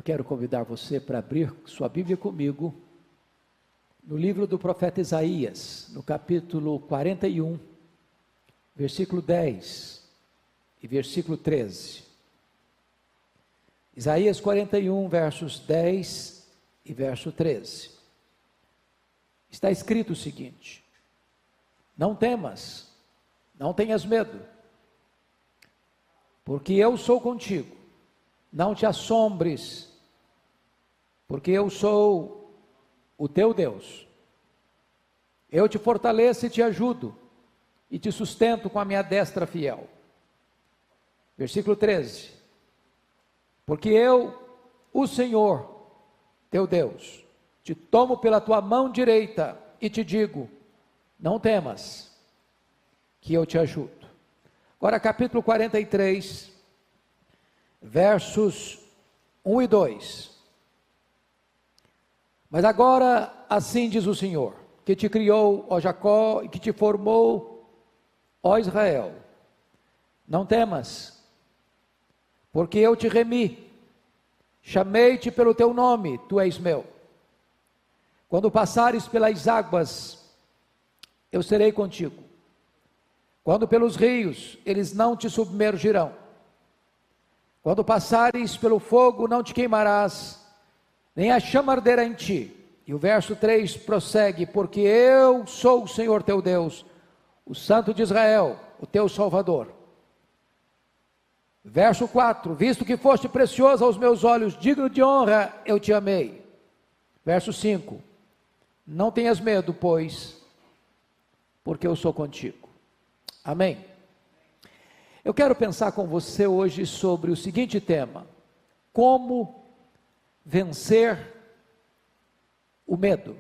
quero convidar você para abrir sua Bíblia comigo no livro do profeta Isaías, no capítulo 41, versículo 10 e versículo 13. Isaías 41, versos 10 e verso 13. Está escrito o seguinte: não temas, não tenhas medo, porque eu sou contigo. Não te assombres, porque eu sou o teu Deus. Eu te fortaleço e te ajudo, e te sustento com a minha destra fiel. Versículo 13. Porque eu, o Senhor, teu Deus, te tomo pela tua mão direita e te digo: não temas, que eu te ajudo. Agora capítulo 43, versos 1 e 2. Mas agora assim diz o Senhor, que te criou, ó Jacó, e que te formou, ó Israel: não temas, porque eu te remi, chamei-te pelo teu nome, tu és meu. Quando passares pelas águas, eu serei contigo. Quando pelos rios, eles não te submergirão. Quando passares pelo fogo, não te queimarás, nem a chama arderá em ti. E o verso 3 prossegue: porque eu sou o Senhor teu Deus, o Santo de Israel, o teu Salvador. Verso 4: visto que foste precioso aos meus olhos, digno de honra, eu te amei. Verso 5: não tenhas medo, pois, porque eu sou contigo. Amém. Eu quero pensar com você hoje sobre o seguinte tema: como vencer o medo.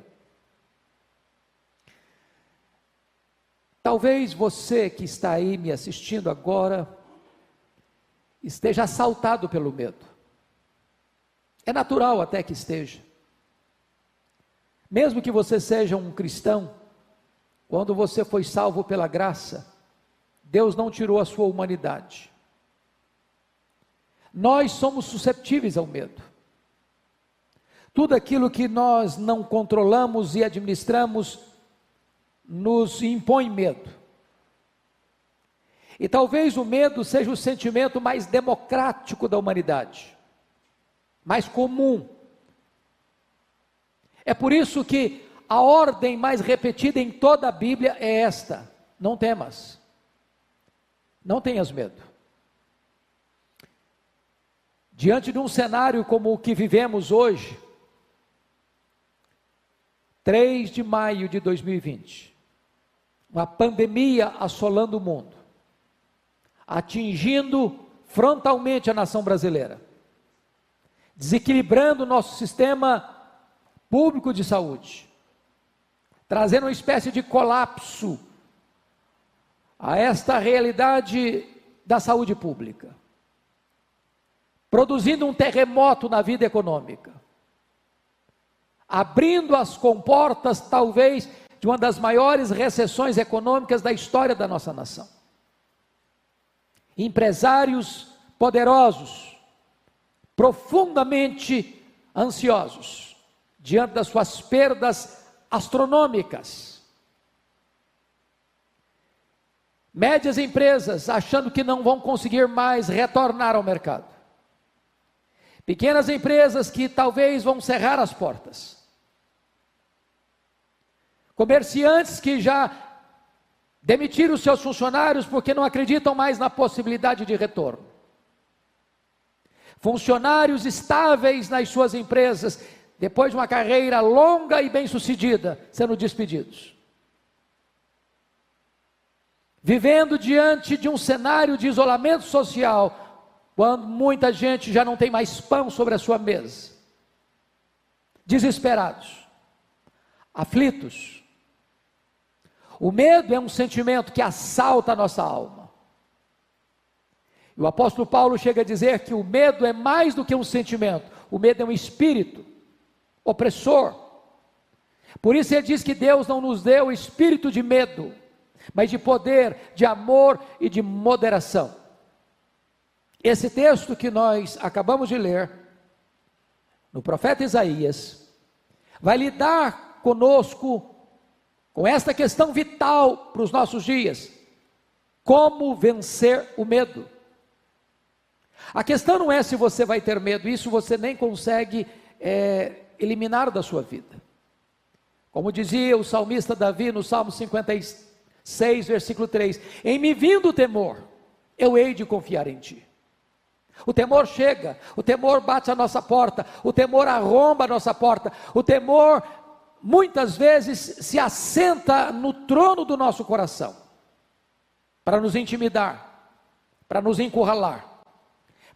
Talvez você que está aí me assistindo agora esteja assaltado pelo medo. É natural até que esteja. Mesmo que você seja um cristão, quando você foi salvo pela graça, Deus não tirou a sua humanidade. Nós somos susceptíveis ao medo. Tudo aquilo que nós não controlamos e administramos nos impõe medo. E talvez o medo seja o sentimento mais democrático da humanidade, mais comum. É por isso que a ordem mais repetida em toda a Bíblia é esta: não temas. Não tenhas medo. Diante de um cenário como o que vivemos hoje, 3 de maio de 2020, uma pandemia assolando o mundo, atingindo frontalmente a nação brasileira, desequilibrando o nosso sistema público de saúde, trazendo uma espécie de colapso a esta realidade da saúde pública, produzindo um terremoto na vida econômica, abrindo as comportas talvez de uma das maiores recessões econômicas da história da nossa nação. Empresários poderosos, profundamente ansiosos, diante das suas perdas astronômicas. Médias empresas achando que não vão conseguir mais retornar ao mercado. Pequenas empresas que talvez vão cerrar as portas. Comerciantes que já demitiram os seus funcionários porque não acreditam mais na possibilidade de retorno. Funcionários estáveis nas suas empresas, depois de uma carreira longa e bem-sucedida, sendo despedidos. Vivendo diante de um cenário de isolamento social, quando muita gente já não tem mais pão sobre a sua mesa. Desesperados, aflitos. O medo é um sentimento que assalta a nossa alma. E o apóstolo Paulo chega a dizer que o medo é mais do que um sentimento, o medo é um espírito opressor. Por isso ele diz que Deus não nos deu espírito de medo, mas de poder, de amor e de moderação. Esse texto que nós acabamos de ler no profeta Isaías, vai lidar conosco com esta questão vital para os nossos dias: como vencer o medo. A questão não é se você vai ter medo, isso você nem consegue eliminar da sua vida. Como dizia o salmista Davi no Salmo 56, versículo 3: em me vindo o temor, eu hei de confiar em ti. O temor chega, o temor bate a nossa porta, o temor arromba a nossa porta, o temor muitas vezes se assenta no trono do nosso coração, para nos intimidar, para nos encurralar,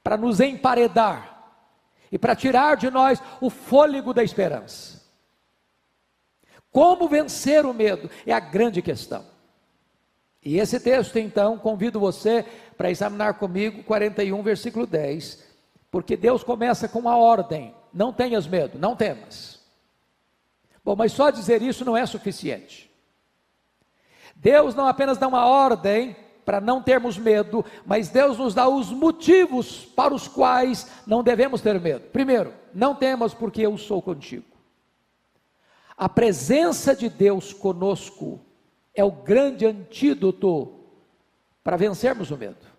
para nos emparedar e para tirar de nós o fôlego da esperança. Como vencer o medo é a grande questão. E esse texto, então, convido você para examinar comigo 41, versículo 10, porque Deus começa com uma ordem: não tenhas medo, não temas. Bom, mas só dizer isso não é suficiente. Deus não apenas dá uma ordem para não termos medo, mas Deus nos dá os motivos para os quais não devemos ter medo. Primeiro, não temas porque eu sou contigo. A presença de Deus conosco é o grande antídoto para vencermos o medo.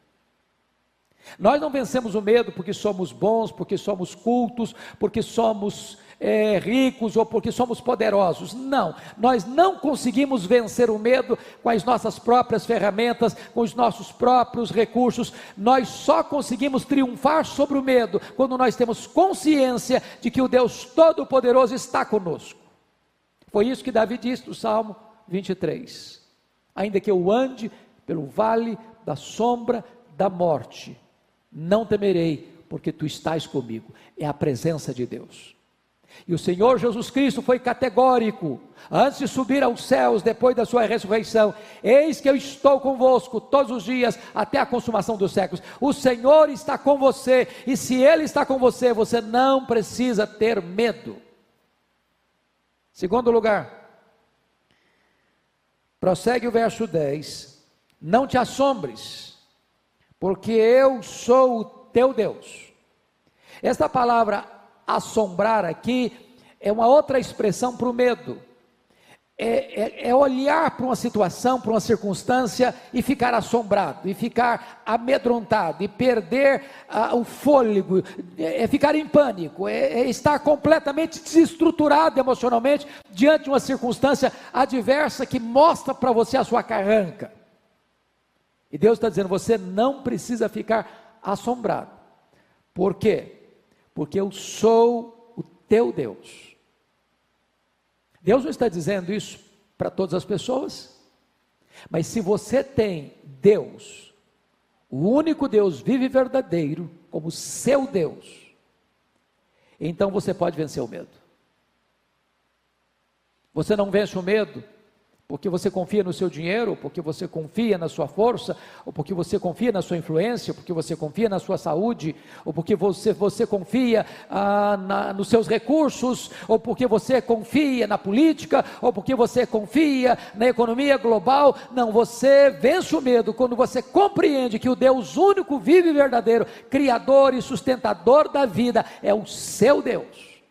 Nós não vencemos o medo porque somos bons, porque somos cultos, porque somos ricos ou porque somos poderosos. Não, nós não conseguimos vencer o medo com as nossas próprias ferramentas, com os nossos próprios recursos. Nós só conseguimos triunfar sobre o medo quando nós temos consciência de que o Deus Todo-Poderoso está conosco. Foi isso que Davi disse no Salmo 23: ainda que eu ande pelo vale da sombra da morte, não temerei, porque tu estás comigo. É a presença de Deus. E o Senhor Jesus Cristo foi categórico, antes de subir aos céus, depois da sua ressurreição: eis que eu estou convosco todos os dias, até a consumação dos séculos. O Senhor está com você, e se Ele está com você, você não precisa ter medo. Segundo lugar, prossegue o verso 10: não te assombres, porque eu sou o teu Deus. Esta palavra assombrar aqui é uma outra expressão para o medo. É olhar para uma situação, para uma circunstância e ficar assombrado, e ficar amedrontado, e perder o fôlego, ficar em pânico, estar completamente desestruturado emocionalmente diante de uma circunstância adversa que mostra para você a sua carranca. E Deus está dizendo: você não precisa ficar assombrado. Por quê? Porque eu sou o teu Deus. Deus não está dizendo isso para todas as pessoas, mas se você tem Deus, o único Deus vivo e verdadeiro, como seu Deus, então você pode vencer o medo. Você não vence o medo porque você confia no seu dinheiro, ou porque você confia na sua força, ou porque você confia na sua influência, ou porque você confia na sua saúde, ou porque você confia nos seus recursos, ou porque você confia na política, ou porque você confia na economia global. Não, você vence o medo quando você compreende que o Deus único, vivo e verdadeiro, criador e sustentador da vida, é o seu Deus.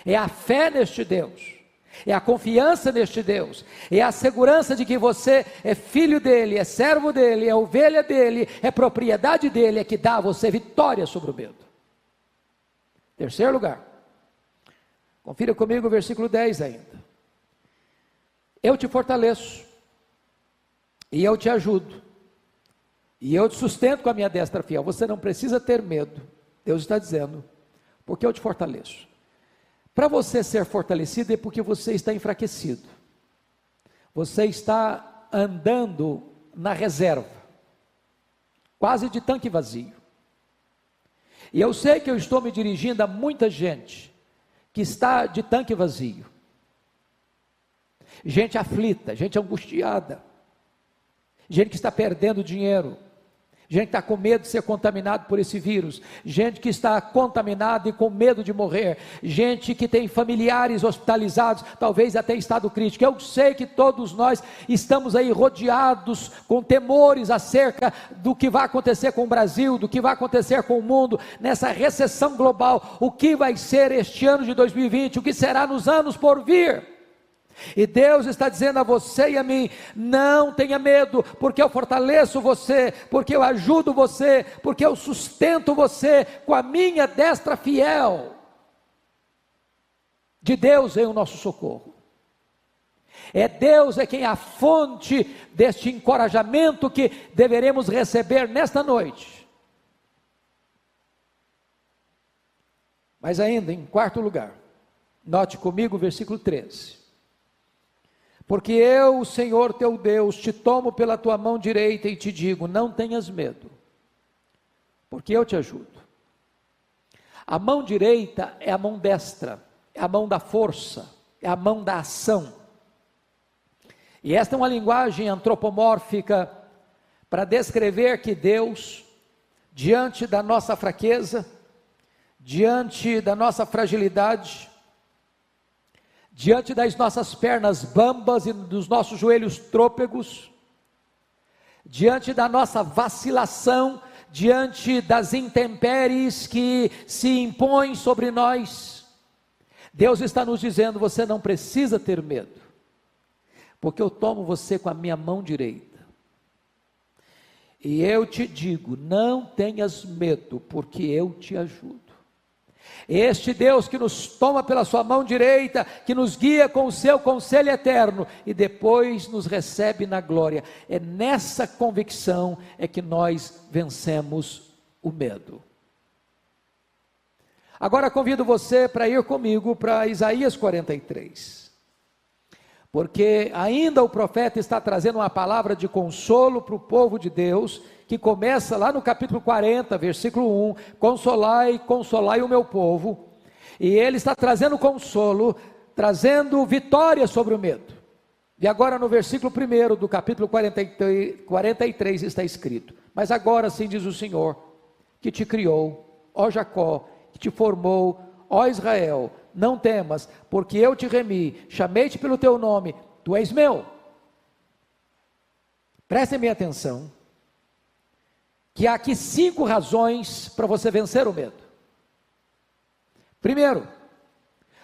É a fé neste Deus, é a confiança neste Deus, é a segurança de que você é filho dele, é servo dele, é ovelha dele, é propriedade dele, é que dá a você vitória sobre o medo. Terceiro lugar, confira comigo o versículo 10 ainda: eu te fortaleço, e eu te ajudo, e eu te sustento com a minha destra fiel. Você não precisa ter medo, Deus está dizendo, porque eu te fortaleço. Para você ser fortalecido é porque você está enfraquecido, você está andando na reserva, quase de tanque vazio. E eu sei que eu estou me dirigindo a muita gente que está de tanque vazio, gente aflita, gente angustiada, gente que está perdendo dinheiro, gente que está com medo de ser contaminado por esse vírus, gente que está contaminada e com medo de morrer, gente que tem familiares hospitalizados, talvez até em estado crítico. Eu sei que todos nós estamos aí rodeados com temores acerca do que vai acontecer com o Brasil, do que vai acontecer com o mundo, nessa recessão global, o que vai ser este ano de 2020, o que será nos anos por vir. E Deus está dizendo a você e a mim: não tenha medo, porque eu fortaleço você, porque eu ajudo você, porque eu sustento você com a minha destra fiel. De Deus vem o nosso socorro. Deus é quem é a fonte deste encorajamento que deveremos receber nesta noite. Mas ainda, em quarto lugar, note comigo o versículo 13. Porque eu, o Senhor teu Deus, te tomo pela tua mão direita e te digo: não tenhas medo, porque eu te ajudo. A mão direita é a mão destra, é a mão da força, é a mão da ação. E esta é uma linguagem antropomórfica para descrever que Deus, diante da nossa fraqueza, diante da nossa fragilidade, diante das nossas pernas bambas e dos nossos joelhos trôpegos, diante da nossa vacilação, diante das intempéries que se impõem sobre nós, Deus está nos dizendo: você não precisa ter medo, porque eu tomo você com a minha mão direita, e eu te digo: não tenhas medo, porque eu te ajudo. Este Deus que nos toma pela sua mão direita, que nos guia com o seu conselho eterno e depois nos recebe na glória, é nessa convicção é que nós vencemos o medo. Agora convido você para ir comigo para Isaías 43, porque ainda o profeta está trazendo uma palavra de consolo para o povo de Deus, que começa lá no capítulo 40, versículo 1, consolai, consolai o meu povo, e ele está trazendo consolo, trazendo vitória sobre o medo. E agora no versículo 1 do capítulo 43 está escrito: mas agora sim diz o Senhor, que te criou, ó Jacó, que te formou, ó Israel, não temas, porque eu te remi, chamei-te pelo teu nome, tu és meu. Prestem bem atenção, que há aqui 5 razões para você vencer o medo. Primeiro,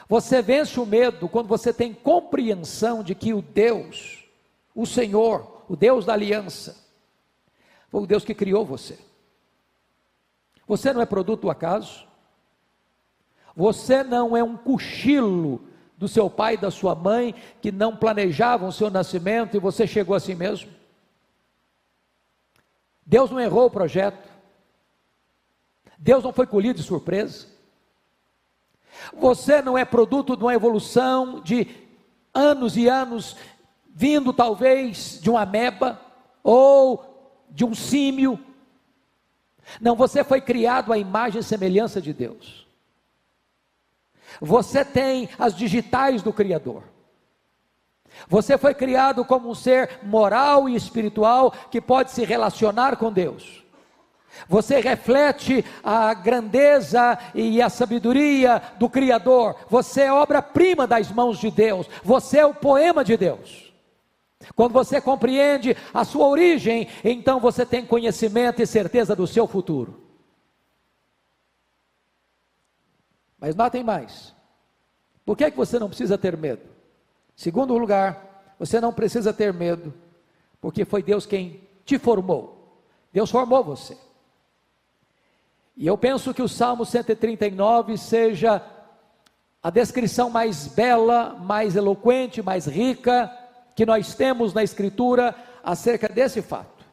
você vence o medo quando você tem compreensão de que o Deus, o Senhor, o Deus da aliança, foi o Deus que criou você. Você não é produto do acaso, você não é um cochilo do seu pai e da sua mãe, que não planejavam o seu nascimento e você chegou assim mesmo. Deus não errou o projeto, Deus não foi colhido de surpresa, você não é produto de uma evolução de anos e anos, vindo talvez de uma ameba, ou de um símio. Não, você foi criado à imagem e semelhança de Deus, você tem as digitais do Criador, você foi criado como um ser moral e espiritual, que pode se relacionar com Deus, você reflete a grandeza e a sabedoria do Criador, você é obra-prima das mãos de Deus, você é o poema de Deus. Quando você compreende a sua origem, então você tem conhecimento e certeza do seu futuro. Mas notem mais, por que você não precisa ter medo? Segundo lugar, você não precisa ter medo, porque foi Deus quem te formou, Deus formou você. E eu penso que o Salmo 139 seja a descrição mais bela, mais eloquente, mais rica, que nós temos na Escritura, acerca desse fato.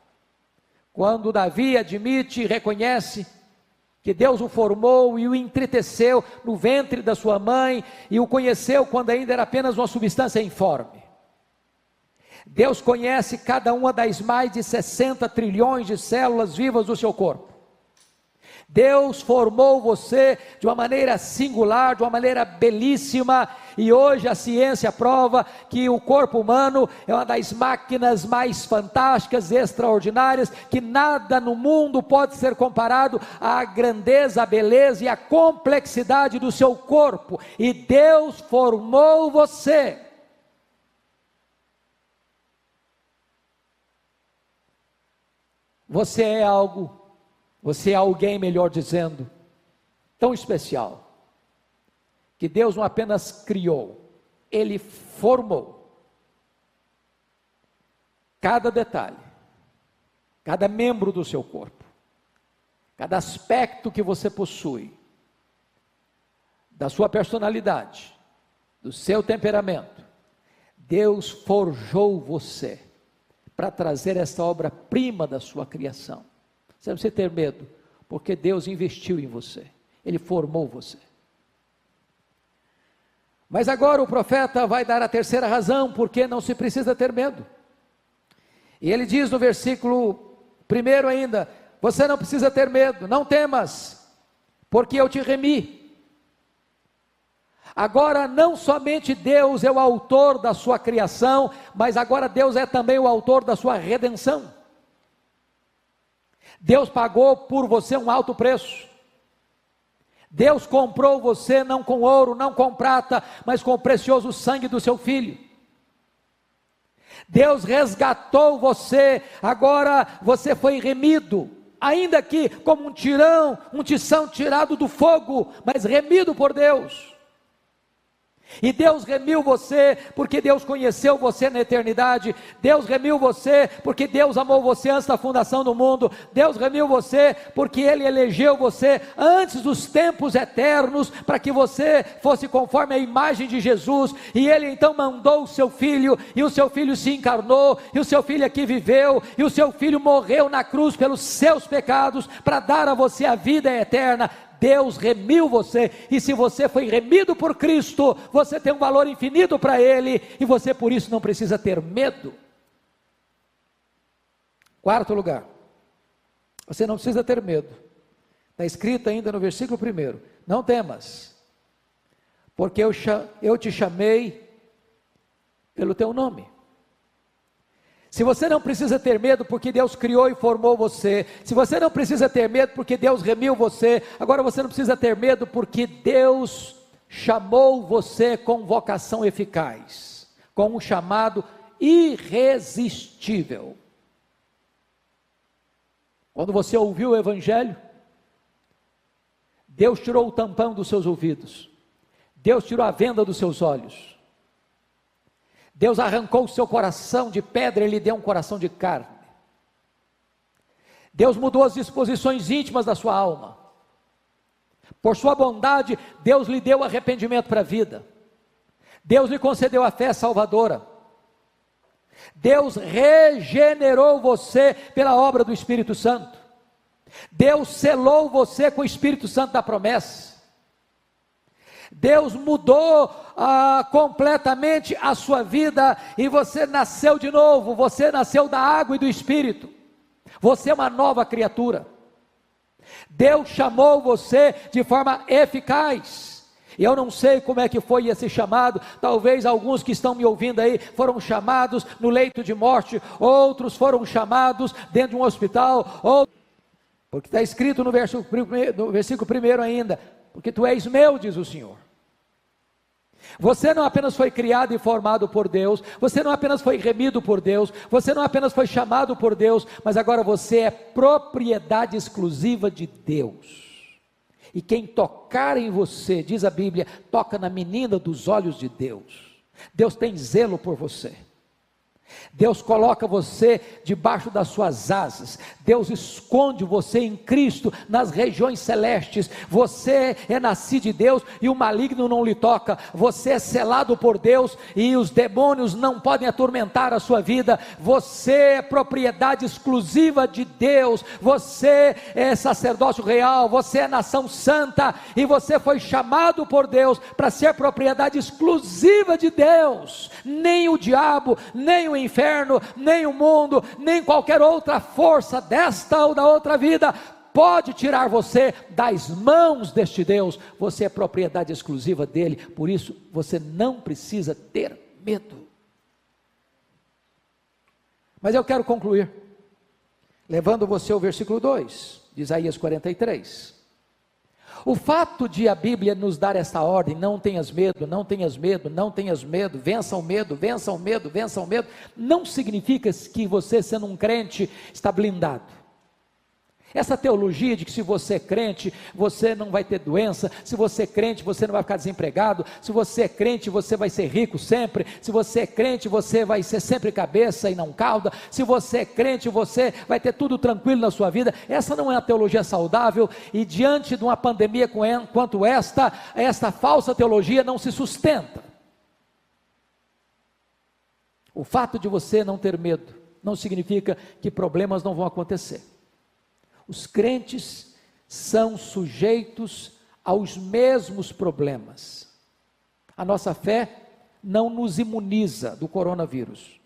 Quando Davi admite e reconhece que Deus o formou e o entreteceu no ventre da sua mãe, e o conheceu quando ainda era apenas uma substância informe. Deus conhece cada uma das mais de 60 trilhões de células vivas do seu corpo. Deus formou você de uma maneira singular, de uma maneira belíssima, e hoje a ciência prova que o corpo humano é uma das máquinas mais fantásticas e extraordinárias, que nada no mundo pode ser comparado à grandeza, à beleza e à complexidade do seu corpo, e Deus formou você. Você é algo, você é alguém, melhor dizendo, tão especial, que Deus não apenas criou, Ele formou. Cada detalhe, cada membro do seu corpo, cada aspecto que você possui, da sua personalidade, do seu temperamento, Deus forjou você para trazer essa obra-prima da sua criação. Você não precisa ter medo, porque Deus investiu em você, Ele formou você. Mas agora o profeta vai dar a terceira razão, porque não se precisa ter medo. E ele diz no versículo 1 ainda: você não precisa ter medo, não temas, porque eu te remi. Agora não somente Deus é o autor da sua criação, mas agora Deus é também o autor da sua redenção. Deus pagou por você um alto preço. Deus comprou você não com ouro, não com prata, mas com o precioso sangue do seu Filho. Deus resgatou você, agora você foi remido, ainda que como um tição tirado do fogo, mas remido por Deus. E Deus remiu você, porque Deus conheceu você na eternidade. Deus remiu você, porque Deus amou você antes da fundação do mundo. Deus remiu você, porque Ele elegeu você antes dos tempos eternos, para que você fosse conforme a imagem de Jesus. E Ele então mandou o seu Filho, e o seu Filho se encarnou, e o seu Filho aqui viveu, e o seu Filho morreu na cruz pelos seus pecados, para dar a você a vida eterna. Deus remiu você, e se você foi remido por Cristo, você tem um valor infinito para Ele, e você por isso não precisa ter medo. Quarto lugar, você não precisa ter medo, está escrito ainda no versículo 1, não temas, porque eu te chamei pelo teu nome. Se você não precisa ter medo porque Deus criou e formou você, se você não precisa ter medo porque Deus remiu você, agora você não precisa ter medo porque Deus chamou você com vocação eficaz, com um chamado irresistível. Quando você ouviu o Evangelho, Deus tirou o tampão dos seus ouvidos, Deus tirou a venda dos seus olhos, Deus arrancou o seu coração de pedra e lhe deu um coração de carne. Deus mudou as disposições íntimas da sua alma. Por sua bondade, Deus lhe deu arrependimento para a vida. Deus lhe concedeu a fé salvadora. Deus regenerou você pela obra do Espírito Santo. Deus selou você com o Espírito Santo da promessa. Deus mudou completamente a sua vida, e você nasceu de novo, você nasceu da água e do Espírito, você é uma nova criatura. Deus chamou você de forma eficaz, e eu não sei como é que foi esse chamado. Talvez alguns que estão me ouvindo aí foram chamados no leito de morte, outros foram chamados dentro de um hospital, porque está escrito no versículo 1 ainda: porque tu és meu, diz o Senhor. Você não apenas foi criado e formado por Deus, você não apenas foi remido por Deus, você não apenas foi chamado por Deus, mas agora você é propriedade exclusiva de Deus. E quem tocar em você, diz a Bíblia, toca na menina dos olhos de Deus. Deus tem zelo por você. Deus coloca você debaixo das suas asas. Deus esconde você em Cristo nas regiões celestes. Você é nascido de Deus e o maligno não lhe toca. Você é selado por Deus e os demônios não podem atormentar a sua vida. Você é propriedade exclusiva de Deus. Você é sacerdócio real, você é nação santa, e você foi chamado por Deus para ser propriedade exclusiva de Deus. Nem o diabo, nem o inferno, nem o mundo, nem qualquer outra força desta ou da outra vida pode tirar você das mãos deste Deus. Você é propriedade exclusiva dele, por isso você não precisa ter medo. Mas eu quero concluir, levando você ao versículo 2, de Isaías 43. O fato de a Bíblia nos dar essa ordem, não tenhas medo, não tenhas medo, não tenhas medo, vença o medo, vença o medo, vença o medo, não significa que você, sendo um crente, está blindado. Essa teologia de que se você é crente, você não vai ter doença, se você é crente, você não vai ficar desempregado, se você é crente, você vai ser rico sempre, se você é crente, você vai ser sempre cabeça e não cauda, se você é crente, você vai ter tudo tranquilo na sua vida. Essa não é uma teologia saudável, e diante de uma pandemia quanto esta falsa teologia não se sustenta. O fato de você não ter medo, não significa que problemas não vão acontecer. Os crentes são sujeitos aos mesmos problemas. A nossa fé não nos imuniza do coronavírus.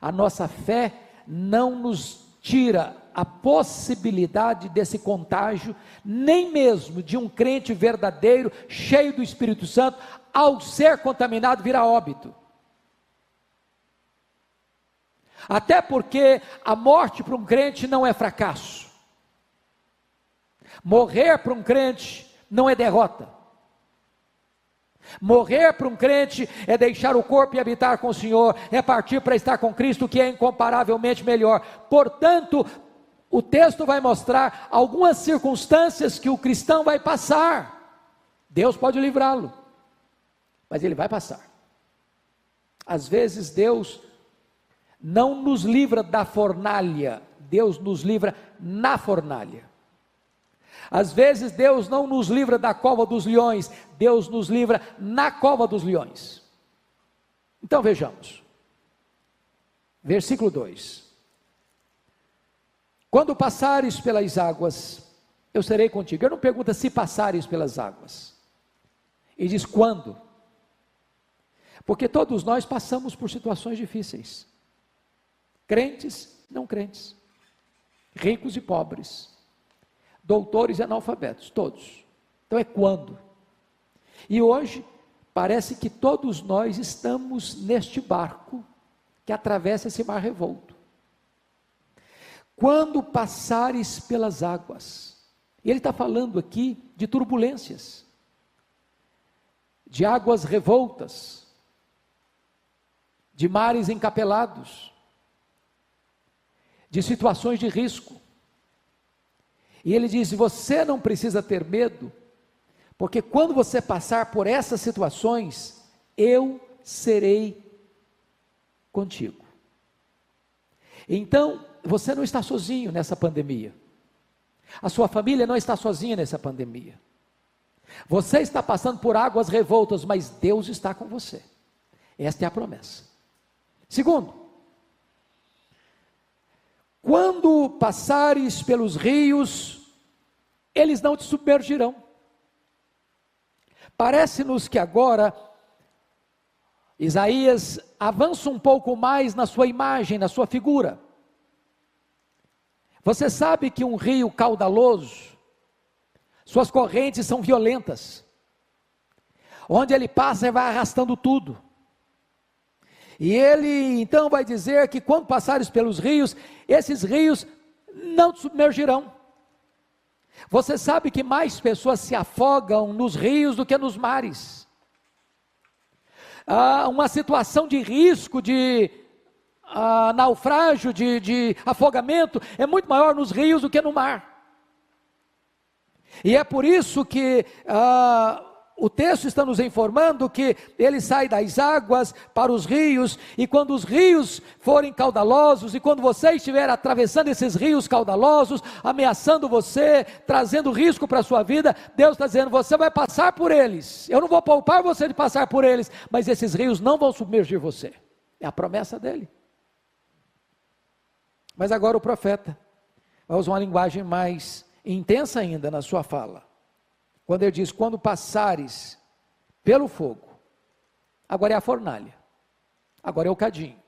A nossa fé não nos tira a possibilidade desse contágio, nem mesmo de um crente verdadeiro, cheio do Espírito Santo, ao ser contaminado, vir a óbito. Até porque a morte para um crente não é fracasso. Morrer para um crente não é derrota. Morrer para um crente é deixar o corpo e habitar com o Senhor, é partir para estar com Cristo, que é incomparavelmente melhor. Portanto, o texto vai mostrar algumas circunstâncias que o cristão vai passar. Deus pode livrá-lo, mas ele vai passar. Às vezes Deus não nos livra da fornalha, Deus nos livra na fornalha. Às vezes Deus não nos livra da cova dos leões, Deus nos livra na cova dos leões. Então vejamos, versículo 2: quando passares pelas águas, eu serei contigo. Ele não pergunta se passares pelas águas, ele diz quando, porque todos nós passamos por situações difíceis. Crentes, não crentes, ricos e pobres, doutores e analfabetos, todos. Então é quando. E hoje, parece que todos nós estamos neste barco, que atravessa esse mar revolto. Quando passares pelas águas, e ele está falando aqui de turbulências, de águas revoltas, de mares encapelados, de situações de risco. E ele diz: você não precisa ter medo, porque quando você passar por essas situações, eu serei contigo. Então, você não está sozinho nessa pandemia, a sua família não está sozinha nessa pandemia, você está passando por águas revoltas, mas Deus está com você, esta é a promessa. Segundo, quando passares pelos rios, eles não te submergirão. Parece-nos que agora, Isaías avança um pouco mais na sua imagem, na sua figura. Você sabe que um rio caudaloso, suas correntes são violentas. Onde ele passa, ele vai arrastando tudo. E ele então vai dizer que quando passares pelos rios, esses rios não te submergirão. Você sabe que mais pessoas se afogam nos rios do que nos mares. Uma situação de risco, de naufrágio, de afogamento, é muito maior nos rios do que no mar. E é por isso que o texto está nos informando que ele sai das águas para os rios, e quando os rios forem caudalosos, e quando você estiver atravessando esses rios caudalosos, ameaçando você, trazendo risco para a sua vida, Deus está dizendo: você vai passar por eles, eu não vou poupar você de passar por eles, mas esses rios não vão submergir você, é a promessa dele. Mas agora o profeta vai usar uma linguagem mais intensa ainda na sua fala, quando ele diz: quando passares pelo fogo, agora é a fornalha, agora é o cadinho,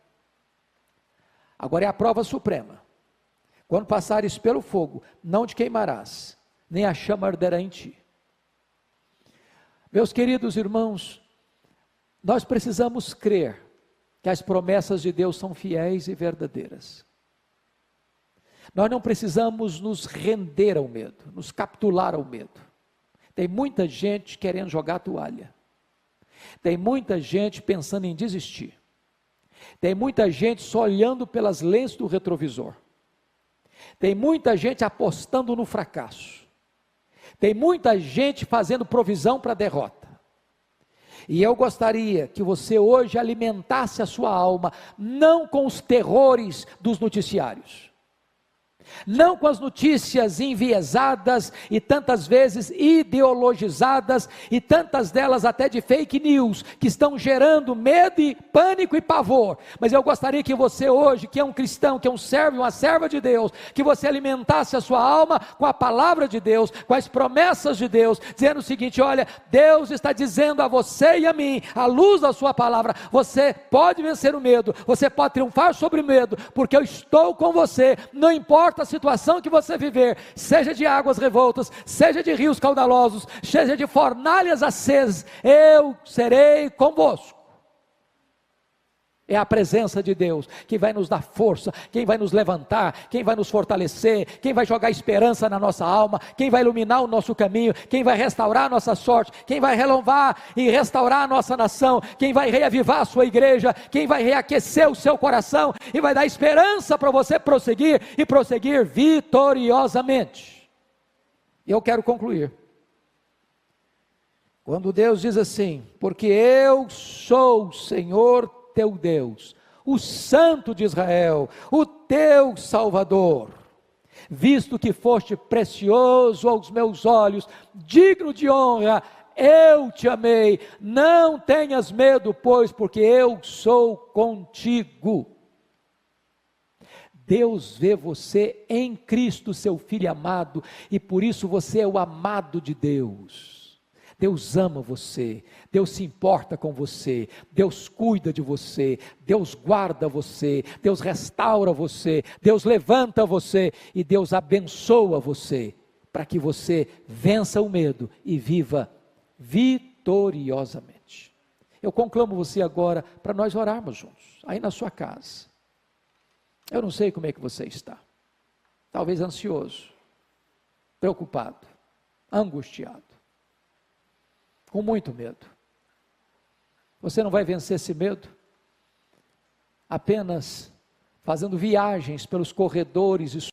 agora é a prova suprema. Quando passares pelo fogo, não te queimarás, nem a chama arderá em ti. Meus queridos irmãos, nós precisamos crer que as promessas de Deus são fiéis e verdadeiras. Nós não precisamos nos render ao medo, nos capitular ao medo. Tem muita gente querendo jogar a toalha. Tem muita gente pensando em desistir. Tem muita gente só olhando pelas lentes do retrovisor. Tem muita gente apostando no fracasso. Tem muita gente fazendo provisão para a derrota. E eu gostaria que você hoje alimentasse a sua alma, não com os terrores dos noticiários, não com as notícias enviesadas e tantas vezes ideologizadas, e tantas delas até de fake news, que estão gerando medo e pânico e pavor. Mas eu gostaria que você hoje, que é um cristão, que é um servo e uma serva de Deus, que você alimentasse a sua alma com a palavra de Deus, com as promessas de Deus, dizendo o seguinte: olha, Deus está dizendo a você e a mim, à luz da sua palavra, você pode vencer o medo, você pode triunfar sobre o medo, porque eu estou com você, não importa a situação que você viver, seja de águas revoltas, seja de rios caudalosos, seja de fornalhas acesas, eu serei convosco. É a presença de Deus que vai nos dar força, quem vai nos levantar, quem vai nos fortalecer, quem vai jogar esperança na nossa alma, quem vai iluminar o nosso caminho, quem vai restaurar a nossa sorte, quem vai renovar e restaurar a nossa nação, quem vai reavivar a sua igreja, quem vai reaquecer o seu coração e vai dar esperança para você prosseguir e prosseguir vitoriosamente. E eu quero concluir. Quando Deus diz assim: porque eu sou o Senhor teu Deus, o Santo de Israel, o teu Salvador, visto que foste precioso aos meus olhos, digno de honra, eu te amei, não tenhas medo, pois, porque eu sou contigo. Deus vê você em Cristo, seu Filho amado, e por isso você é o amado de Deus. Deus ama você, Deus se importa com você, Deus cuida de você, Deus guarda você, Deus restaura você, Deus levanta você e Deus abençoa você, para que você vença o medo e viva vitoriosamente. Eu conclamo você agora para nós orarmos juntos, aí na sua casa. Eu não sei como é que você está, talvez ansioso, preocupado, angustiado, com muito medo. Você não vai vencer esse medo apenas fazendo viagens pelos corredores e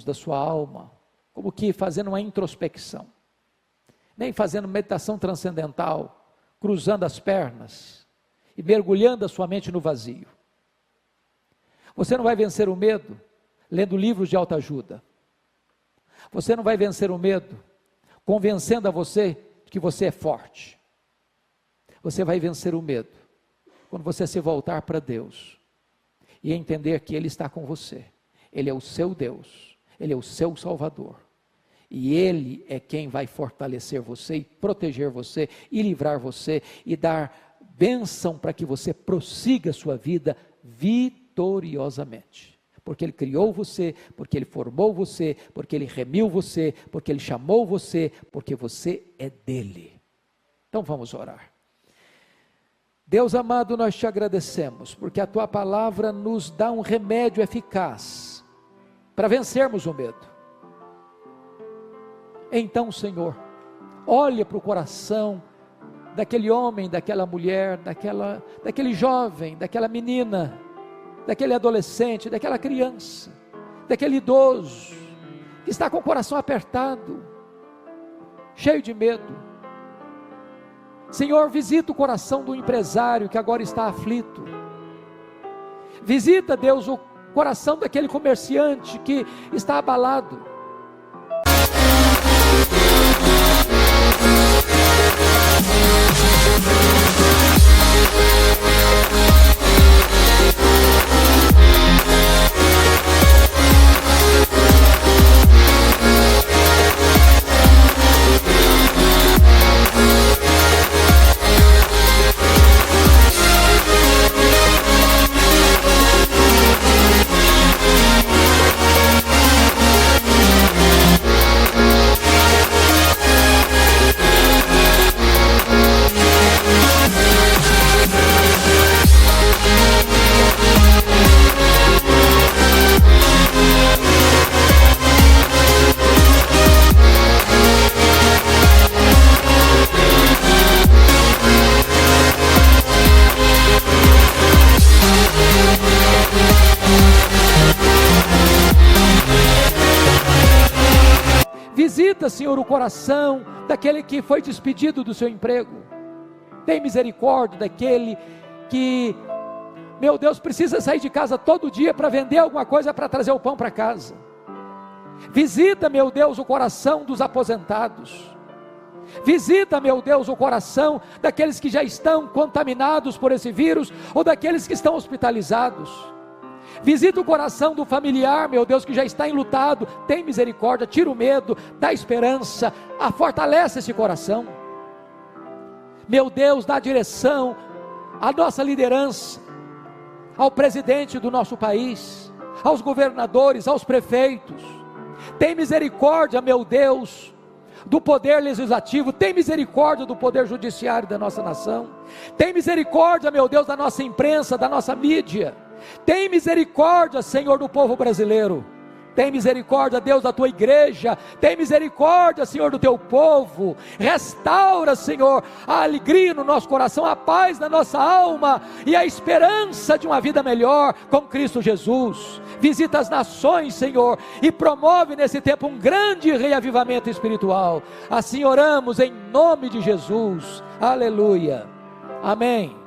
da sua alma, como que fazendo uma introspecção, nem fazendo meditação transcendental, cruzando as pernas e mergulhando a sua mente no vazio. Você não vai vencer o medo lendo livros de autoajuda. Você não vai vencer o medo convencendo a você que você é forte. Você vai vencer o medo quando você se voltar para Deus e entender que Ele está com você. Ele é o seu Deus. Ele é o seu Salvador, e Ele é quem vai fortalecer você, e proteger você, e livrar você, e dar bênção para que você prossiga a sua vida vitoriosamente, porque Ele criou você, porque Ele formou você, porque Ele remiu você, porque Ele chamou você, porque você é dEle. Então vamos orar. Deus amado, nós te agradecemos, porque a Tua palavra nos dá um remédio eficaz para vencermos o medo. Então, Senhor, olha para o coração daquele homem, daquela mulher, daquele jovem, daquela menina, daquele adolescente, daquela criança, daquele idoso, que está com o coração apertado, cheio de medo. Senhor, visita o coração do empresário que agora está aflito. Visita, Deus, o coração daquele comerciante que está abalado. Visita, Senhor, o coração daquele que foi despedido do seu emprego. Tem misericórdia daquele que, meu Deus, precisa sair de casa todo dia para vender alguma coisa para trazer o pão para casa. Visita, meu Deus, o coração dos aposentados. Visita, meu Deus, o coração daqueles que já estão contaminados por esse vírus ou daqueles que estão hospitalizados. Visita o coração do familiar, meu Deus, que já está enlutado. Tem misericórdia, tira o medo, dá esperança, fortalece esse coração. Meu Deus, dá direção à nossa liderança, ao presidente do nosso país, aos governadores, aos prefeitos. Tem misericórdia, meu Deus, do poder legislativo. Tem misericórdia do poder judiciário da nossa nação. Tem misericórdia, meu Deus, da nossa imprensa, da nossa mídia. Tem misericórdia, Senhor, do povo brasileiro. Tem misericórdia, Deus, da tua igreja. Tem misericórdia, Senhor, do teu povo. Restaura, Senhor, a alegria no nosso coração, a paz na nossa alma e a esperança de uma vida melhor com Cristo Jesus. Visita as nações, Senhor, e promove nesse tempo um grande reavivamento espiritual. Assim oramos em nome de Jesus. Aleluia. Amém.